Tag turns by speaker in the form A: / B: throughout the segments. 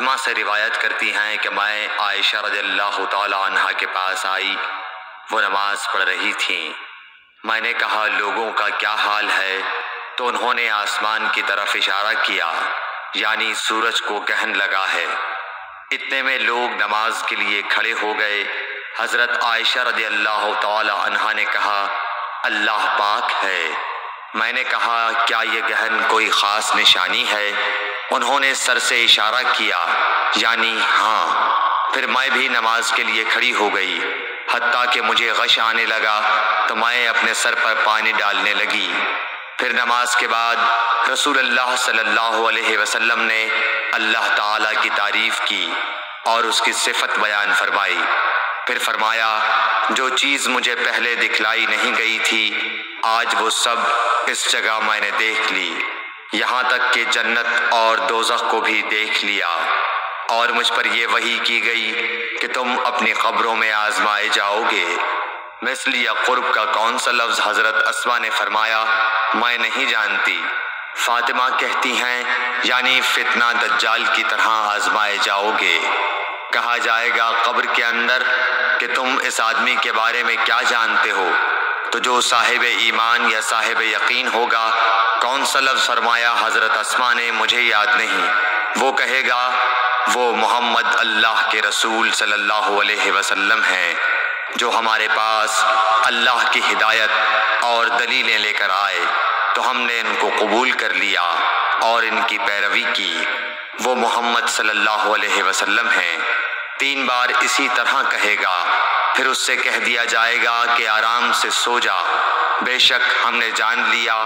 A: اسما سے روایت کرتی ہیں کہ میں عائشہ رضی اللہ تعالی عنہا کے پاس آئی، وہ نماز پڑھ رہی تھیں۔ میں نے کہا لوگوں کا کیا حال ہے؟ تو انہوں نے آسمان کی طرف اشارہ کیا، یعنی سورج کو گرہن لگا ہے۔ اتنے میں لوگ نماز کے لیے کھڑے ہو گئے۔ حضرت عائشہ رضی اللہ تعالی عنہا نے کہا اللہ پاک ہے۔ میں نے کہا کیا یہ گرہن کوئی خاص نشانی ہے؟ انہوں نے سر سے اشارہ کیا، یعنی ہاں۔ پھر میں بھی نماز کے لیے کھڑی ہو گئی، حتیٰ کہ مجھے غش آنے لگا تو میں اپنے سر پر پانی ڈالنے لگی۔ پھر نماز کے بعد رسول اللہ صلی اللہ علیہ وسلم نے اللہ تعالیٰ کی تعریف کی اور اس کی صفت بیان فرمائی۔ پھر فرمایا جو چیز مجھے پہلے دکھلائی نہیں گئی تھی آج وہ سب اس جگہ میں نے دیکھ لی، یہاں تک کہ جنت اور دوزخ کو بھی دیکھ لیا، اور مجھ پر یہ وحی کی گئی کہ تم اپنی قبروں میں آزمائے جاؤ گے۔ مثل یا قرب کا کون سا لفظ؟ حضرت اسما نے فرمایا میں نہیں جانتی۔ فاطمہ کہتی ہیں یعنی فتنہ دجال کی طرح آزمائے جاؤ گے۔ کہا جائے گا قبر کے اندر کہ تم اس آدمی کے بارے میں کیا جانتے ہو؟ تو جو صاحب ایمان یا صاحب یقین ہوگا، کون سا لفظ فرمایا حضرت اسما نے؟ مجھے یاد نہیں۔ وہ کہے گا وہ محمد اللہ کے رسول صلی اللہ علیہ وسلم ہیں جو ہمارے پاس اللہ کی ہدایت اور دلیلیں لے کر آئے، تو ہم نے ان کو قبول کر لیا اور ان کی پیروی کی۔ وہ محمد صلی اللہ علیہ وسلم ہیں۔ 3 بار اسی طرح کہے گا، پھر اس سے کہہ دیا جائے گا کہ آرام سے سو جا، بے شک ہم نے جان لیا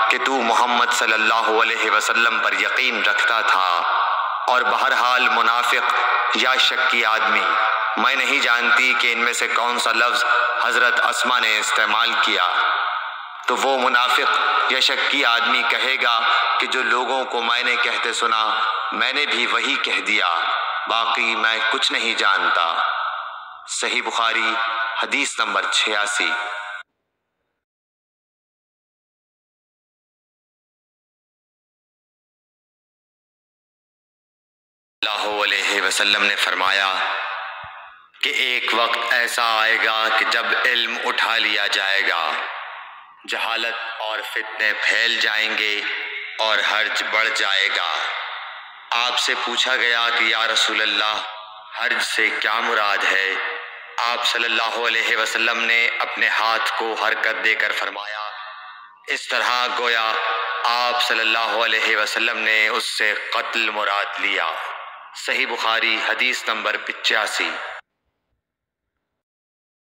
A: کہ تو محمد صلی اللہ علیہ وسلم پر یقین رکھتا تھا۔ اور بہرحال منافق یا شکی آدمی، میں نہیں جانتی کہ ان میں سے کون سا لفظ حضرت اسما نے استعمال کیا، تو وہ منافق یا شکی آدمی کہے گا کہ جو لوگوں کو میں نے کہتے سنا میں نے بھی وہی کہہ دیا، باقی میں کچھ نہیں جانتا۔ صحیح بخاری حدیث نمبر 86۔ اللہ علیہ وسلم نے فرمایا کہ ایک وقت ایسا آئے گا کہ جب علم اٹھا لیا جائے گا، جہالت اور فتنے پھیل جائیں گے اور حرج بڑھ جائے گا۔ آپ سے پوچھا گیا کہ یا رسول اللہ حرج سے کیا مراد ہے؟ آپ صلی اللہ علیہ وسلم نے اپنے ہاتھ کو حرکت دے کر فرمایا، اس طرح گویا آپ صلی اللہ علیہ وسلم نے اس سے قتل مراد لیا۔ صحیح بخاری حدیث نمبر 85۔